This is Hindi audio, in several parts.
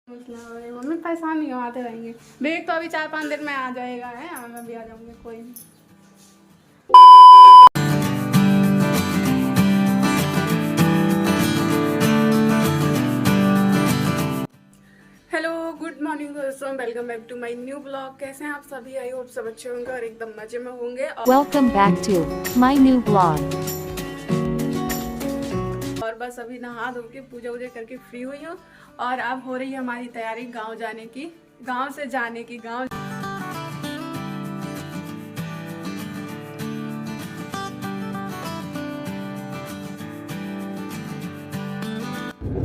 मम्मी परेशान नहीं हो, आते रहेंगे। बेग तो अभी 4-5 दिन में आ जाएगा है, मैं भी आ जाऊंगी, कोई नहीं। हेलो, गुड मॉर्निंग दोस्तों, welcome back to my new blog. कैसे हैं आप सभी? आई होप सब अच्छे होंगे और एकदम मजे में होंगे। Welcome back to my new blog. और बस अभी नहा धो के पूजा वूजा करके फ्री हुई हूँ और अब हो रही है हमारी तैयारी गांव जाने की, गांव से जाने की। गांव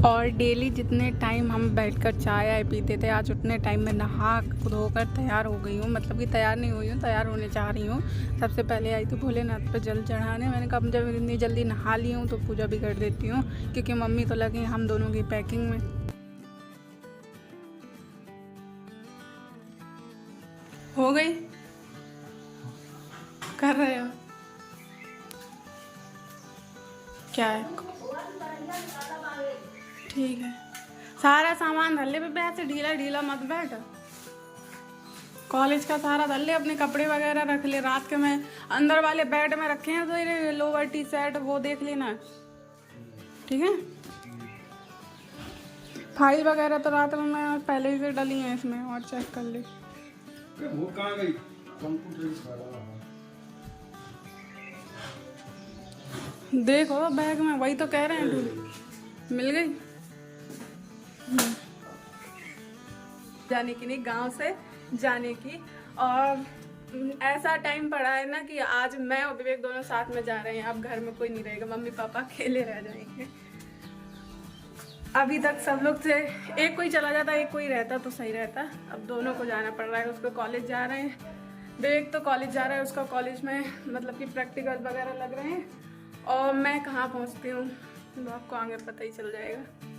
और डेली जितने टाइम हम बैठकर चाय आए पीते थे, आज उतने टाइम में नहा धोकर तैयार हो गई हूँ। मतलब कि तैयार नहीं हुई हूँ, तैयार होने जा रही हूँ। सबसे पहले आई थी भोलेनाथ पे जल चढ़ाने। मैंने कहा जब इतनी जल्दी नहा ली हूँ तो पूजा भी कर देती हूँ, क्योंकि मम्मी तो लगी हम दोनों की पैकिंग में। हो गई? कर रहे हो क्या है? ठीक है, सारा सामान धर ले बेबे, ऐसे ढीला ढीला मत बैठ। कॉलेज का सारा धर ले, अपने कपड़े वगैरह रख ले। रात के मैं अंदर वाले बेड में रखे हैं, तो ये लोअर टी शर्ट वो देख लेना, ठीक है? फाइल वगैरह तो रात में मैं पहले ही से डली हैं इसमें, और चेक कर ले। वो कहाँ गई? देखो बैग में, वही तो कह रहे हैं, ढूंढ मिल गई। जाने की नहीं, गांव से जाने की। और ऐसा टाइम पड़ा है ना कि आज मैं और विवेक दोनों साथ में जा रहे हैं। अब घर में कोई नहीं रहेगा, मम्मी पापा अकेले रह जाएंगे। अभी तक सब लोग से एक कोई चला जाता, एक कोई रहता तो सही रहता। अब दोनों को जाना पड़ रहा है। उसको कॉलेज जा रहे हैं, विवेक तो कॉलेज जा रहा है, उसका कॉलेज में मतलब कि प्रैक्टिकल वगैरह लग रहे हैं। और मैं कहाँ पहुँचती हूँ तो आपको आगे पता ही चल जाएगा।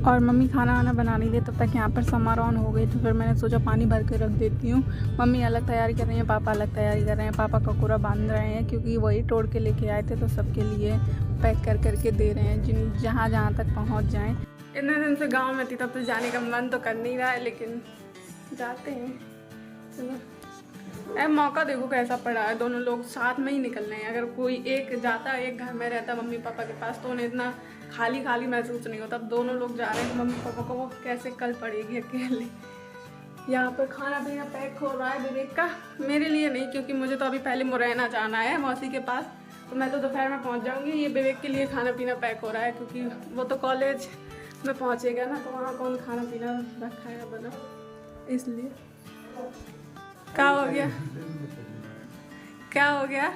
और मम्मी खाना वाना बना रही थी, तब तक यहाँ पर समर ऑन हो गई, तो फिर मैंने सोचा पानी भर के रख देती हूँ। मम्मी अलग तैयारी कर रही हैं, पापा अलग तैयारी कर रहे हैं। पापा ककोरा बांध रहे हैं, क्योंकि वही तोड़ के लेके आए थे, तो सबके लिए पैक कर करके दे रहे हैं, जहाँ तक पहुँच जाएँ। इतने दिन से गाँव में थी, तब तो जाने का मन तो कर नहीं रहा है, लेकिन जाते हैं। चलो, अब मौका देखो कैसा पड़ा है, दोनों लोग साथ में ही निकलने हैं। अगर कोई एक जाता, एक घर में रहता मम्मी पापा के पास, तो उन्हें इतना खाली खाली महसूस नहीं होता। अब दोनों लोग जा रहे हैं, मम्मी पापा को वो कैसे कल पड़ेगी अकेले। यहाँ पर खाना पीना पैक हो रहा है विवेक का, मेरे लिए नहीं, क्योंकि मुझे तो अभी पहले मुरैना जाना है मौसी के पास, तो मैं तो दोपहर में पहुँच जाऊँगी। ये विवेक के लिए खाना पीना पैक हो रहा है, क्योंकि वो तो कॉलेज में पहुँचेगा ना, तो वहाँ कौन खाना पीना रखा है बना, इसलिए। क्या हो गया? क्या हो गया?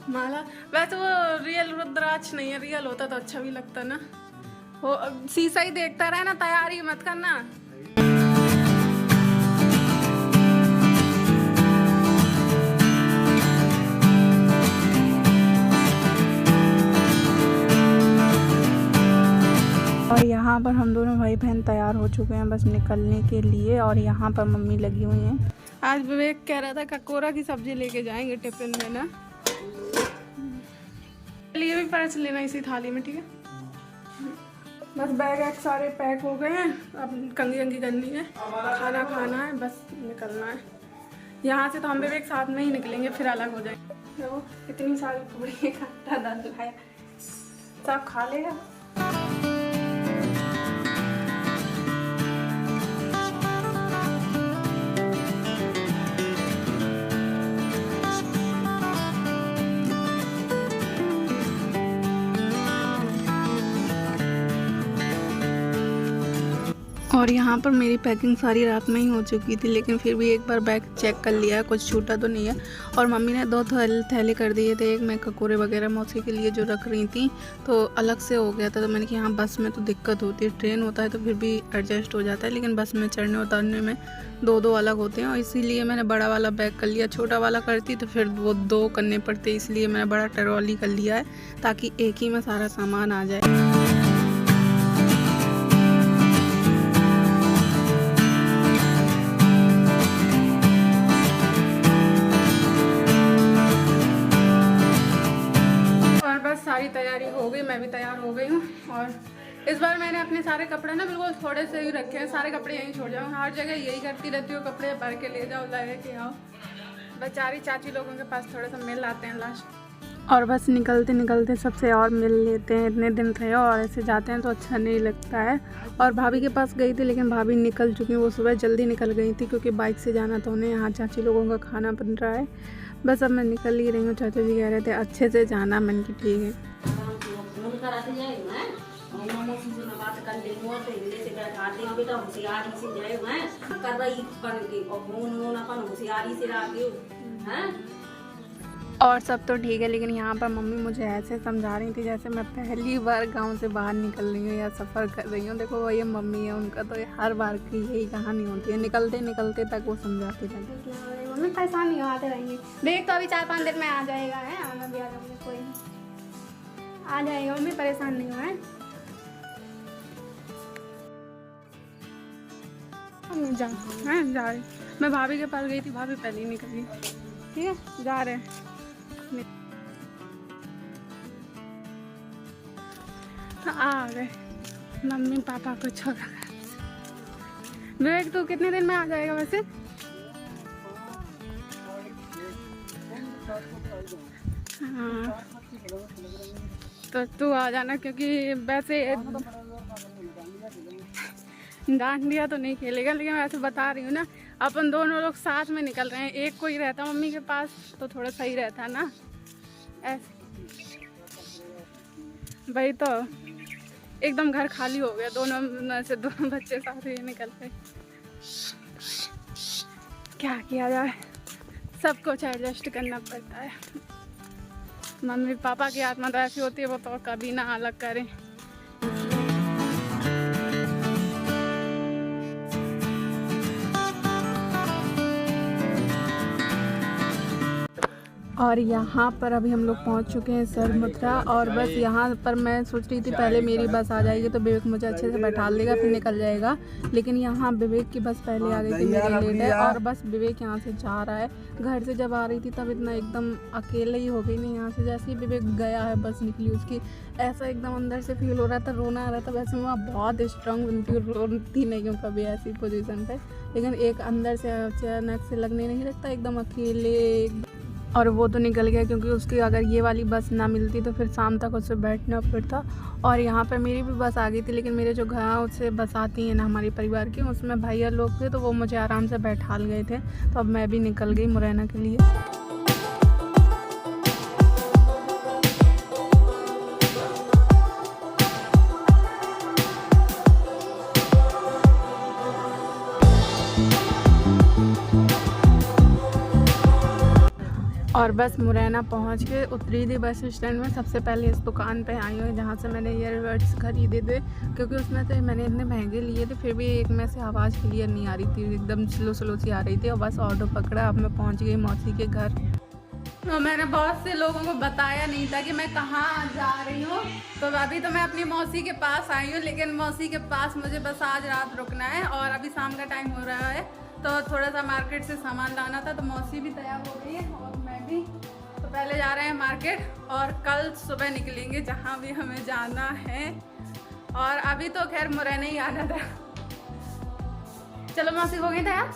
माला? वैसे वो रियल रुद्राक्ष नहीं है, रियल होता तो अच्छा भी लगता ना। वो शीशा ही देखता रहे ना, तैयारी मत करना। और यहाँ पर हम दोनों भाई बहन तैयार हो चुके हैं बस निकलने के लिए। और यहाँ पर मम्मी लगी हुई हैं। आज विवेक कह रहा था ककोरा की सब्जी लेके जाएंगे टिफिन में ना, लिए भी परस लेना इसी थाली में, ठीक है? बस बैग वैग सारे पैक हो गए हैं, अब कंघी अंगी करनी है, खाना खाना है, बस निकलना है यहाँ से। तो हम विवेक साथ में ही निकलेंगे, फिर अलग हो जाएंगे। तो इतनी सारी पूरी खट्टा दाल है, सब खा लेगा। और यहाँ पर मेरी पैकिंग सारी रात में ही हो चुकी थी, लेकिन फिर भी एक बार बैग चेक कर लिया है, कुछ छूटा तो नहीं है। और मम्मी ने 2 थैले कर दिए थे, एक मैं ककोरे वगैरह मौसी के लिए जो रख रही थी, तो अलग से हो गया था। तो मैंने कहा हाँ, बस में तो दिक्कत होती है, ट्रेन होता है तो फिर भी एडजस्ट हो जाता है, लेकिन बस में चढ़ने उतरने में 2 अलग होते हैं। और इसीलिए मैंने बड़ा वाला बैग कर लिया। छोटा वाला करती तो फिर वो 2 करने पड़ते, इसलिए मैंने बड़ा ट्रॉली कर लिया है, ताकि एक ही में सारा सामान आ जाए। सारी तैयारी हो गई, मैं भी तैयार हो गई हूँ। और इस बार मैंने अपने सारे कपड़े ना बिल्कुल थोड़े से ही रखे हैं, सारे कपड़े यहीं छोड़ जाऊँ। हर जगह यही करती रहती हूँ, कपड़े भर के ले जाओ, लगे के आओ। बेचारी चाची लोगों के पास थोड़ा सा मिल आते हैं लास्ट, और बस निकलते निकलते सबसे और मिल लेते हैं। इतने दिन रहे और ऐसे जाते हैं तो अच्छा नहीं लगता है। और भाभी के पास गई थी, लेकिन भाभी निकल चुकी हैं। वो सुबह जल्दी निकल गई थी क्योंकि बाइक से जाना था उन्हें। यहाँ चाची लोगों का खाना बन रहा है। बस अब मैं निकल ही रही हूँ। चाचा जी कह रहे थे अच्छे से जाना, मन की ठीक है। और सब तो ठीक है, लेकिन यहाँ पर मम्मी मुझे ऐसे समझा रही थी जैसे मैं पहली बार गांव से बाहर निकल रही हूँ या सफ़र कर रही हूँ। देखो वो ये मम्मी है, उनका तो हर बार की यही कहानी होती है, निकलते निकलते तक वो समझाती रहती। मम्मी परेशान नहीं आते रहेंगे, बेग तो अभी 4-5 दिन में आ जाएगा है, मैं भी आ जाऊँगी, कोई नहीं आ जाएगा मम्मी, परेशान नहीं हो है। जा रही, मैं भाभी के पास गई थी, भाभी पहले ही निकल गई। ठीक है, जा रहे हैं। आ गए मम्मी पापा को छोड़। विवेक तू कितने दिन में आ जाएगा वैसे? हाँ तो तू आ जाना, क्योंकि वैसे डांडिया तो नहीं खेलेगा, लेकिन वैसे बता रही हूँ ना, अपन दोनों लोग साथ में निकल रहे हैं। एक कोई रहता मम्मी के पास तो थोड़ा सही रहता ना, ऐसे भाई तो एकदम घर खाली हो गया। दोनों से दोनों बच्चे साथ ही निकल गए। क्या किया जाए, सब कुछ एडजस्ट करना पड़ता है। मम्मी पापा की आत्मा तो ऐसी होती है, वो तो कभी ना अलग करें। और यहाँ पर अभी हम लोग पहुँच चुके हैं सरमुद्रा। और बस यहाँ पर मैं सोच रही थी पहले मेरी बस आ जाएगी तो विवेक मुझे अच्छे से बैठा लेगा, फिर निकल जाएगा। लेकिन यहाँ विवेक की बस पहले आ गई थी, मेरी लेट है। और बस विवेक यहाँ से जा रहा है। घर से जब आ रही थी तब इतना एकदम अकेले ही हो गई नहीं। यहाँ से जैसे ही विवेक गया है, बस निकली उसकी, ऐसा एकदम अंदर से फील हो रहा था, रोना आ रहा था। वैसे मैं बहुत स्ट्रांग बनती हूँ, रोती नहीं हूँ कभी ऐसी पोजीशन पे, लेकिन एक अंदर से अचानक से लगने नहीं लगता एकदम अकेले। और वो तो निकल गया, क्योंकि उसकी अगर ये वाली बस ना मिलती तो फिर शाम तक उससे बैठना पड़ता। और यहाँ पर मेरी भी बस आ गई थी, लेकिन मेरे जो गाँव से बस आती है ना हमारे परिवार की, उसमें भैया लोग थे तो वो मुझे आराम से बैठा गए थे। तो अब मैं भी निकल गई मुरैना के लिए। और बस मुरैना पहुंच के उतरी थी बस स्टैंड में। सबसे पहले इस दुकान पे आई हूँ जहाँ से मैंने ईयरबड्स खरीदे थे, क्योंकि उसमें से मैंने इतने महंगे लिए थे, फिर भी एक में से आवाज़ क्लियर नहीं आ रही थी, एकदम स्लो स्लो सी आ रही थी। और बस ऑटो पकड़ा, अब मैं पहुँच गई मौसी के घर। तो मैंने बहुत से लोगों को बताया नहीं था कि मैं कहाँ जा रही हूँ। तो अभी तो मैं अपनी मौसी के पास आई हूँ, लेकिन मौसी के पास मुझे बस आज रात रुकना है। और अभी शाम का टाइम हो रहा है, तो थोड़ा सा मार्केट से सामान लाना था। तो मौसी भी तैयार हो गई है और मैं भी। तो पहले जा रहे हैं मार्केट, और कल सुबह निकलेंगे जहाँ भी हमें जाना है। और अभी तो खैर मुरैना ही आना था। चलो मौसी, हो गई तैयार,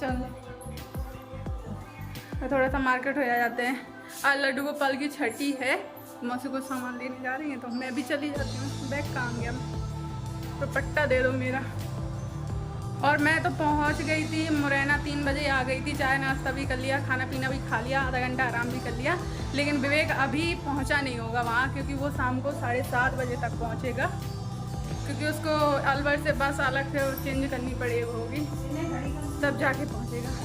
चलो तो थोड़ा सा मार्केट हो जाते हैं। और लड्डू को पल की छठी है, मौसी को सामान लेने जा रही है, तो मैं भी चली जाती हूँ। बैग काम गया, तो पट्टा दे दो मेरा। और मैं तो पहुंच गई थी मुरैना, 3 बजे आ गई थी। चाय नाश्ता भी कर लिया, खाना पीना भी खा लिया, आधा घंटा आराम भी कर लिया। लेकिन विवेक अभी पहुंचा नहीं होगा वहाँ, क्योंकि वो शाम को 7:30 बजे तक पहुंचेगा, क्योंकि उसको अलवर से बस अलग से चेंज करनी पड़ेगी, तब जाके पहुंचेगा।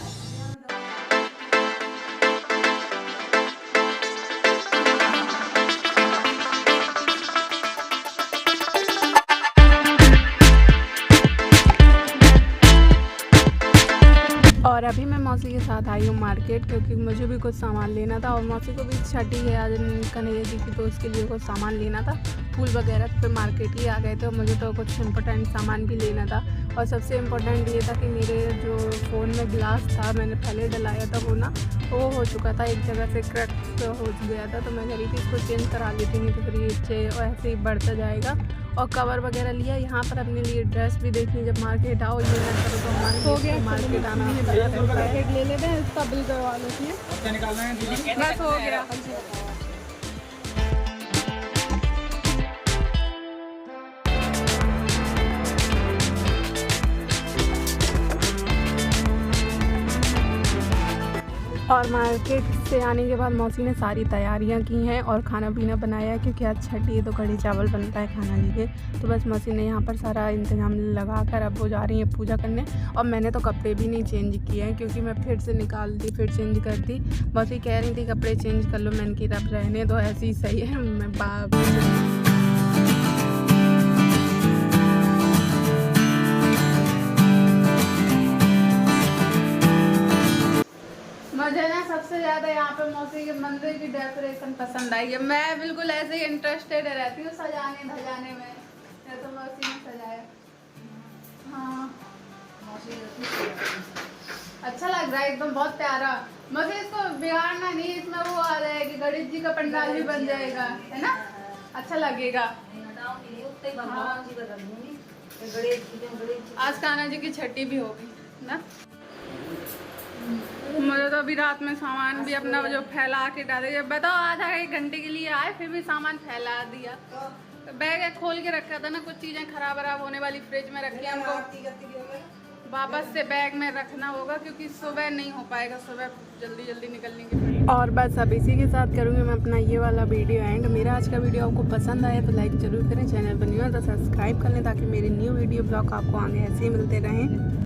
और अभी मैं मौसी के साथ आई हूँ मार्केट, क्योंकि मुझे भी कुछ सामान लेना था। और मौसी को भी छठी है आज कन्हैया जी की, तो उसके लिए कुछ सामान लेना था, फूल वगैरह। तो फिर मार्केट ही आ गए थे। मुझे तो कुछ इम्पोर्टेंट सामान भी लेना था। और सबसे इम्पोर्टेंट ये था कि मेरे जो फ़ोन में ग्लास था, मैंने पहले डलाया था वो ना, वो हो चुका था, एक जगह से क्रैक हो गया था। तो मैं कह रही थी इसको चेंज करा लेती, नहीं तो फिर ये ऐसे ही बढ़ता जाएगा। और कवर वगैरह लिया यहाँ पर अपने लिए, ड्रेस भी देखनी, जब मार्केट आओ ये ना करो तो हमारे हो गया मार्केट आना पैकेट ले लेते हैं, इसका बिल करवा लेती हैं, बस हो गया। और मार्केट से आने के बाद मौसी ने सारी तैयारियां की हैं और खाना पीना बनाया, क्योंकि आज छठी है तो कढ़ी चावल बनता है खाना लिए। तो बस मौसी ने यहाँ पर सारा इंतजाम लगा कर अब वो जा रही है पूजा करने। और मैंने तो कपड़े भी नहीं चेंज किए हैं, क्योंकि मैं फिर से निकाल दी, फिर चेंज कर दी। मौसी कह रही थी कपड़े चेंज कर लो, मैंने कि तब रहने दो, ऐसे ही सही है। मैं मुझे ना सबसे ज़्यादा यहाँ पे मौसी के मंदिर की डेकोरेशन पसंद आई है। मैं बिल्कुल ऐसे ही इंटरेस्टेड रहती हूँ सजाने धजाने में, तो मौसी ने सजाया। हाँ अच्छा लग रहा है एकदम, बहुत प्यारा। मुझे इसको बिगाड़ना नहीं, इसमें वो आ रहा है कि गणेश जी का पंडाल भी बन जाएगा, है ना, अच्छा लगेगा। आज कान्हा जी की छठी भी होगी ना। मुझे तो अभी रात में सामान भी अपना जो फैला के डाले, बताओ आधा एक घंटे के लिए आए फिर भी सामान फैला दिया। बैग खोल के रखा था ना, कुछ चीजें खराब होने वाली फ्रिज में रखी, हमको वापस से बैग में रखना होगा, क्योंकि सुबह नहीं हो पाएगा, सुबह जल्दी जल्दी निकलने की। और बस अब इसी के साथ करूँगी मैं अपना ये वाला वीडियो एंड। मेरा आज का वीडियो आपको पसंद आया तो लाइक जरूर करें, चैनल पर न्यू है तो सब्सक्राइब कर लें, ताकि मेरे न्यू वीडियो ब्लॉग आपको आगे ऐसे ही मिलते रहें।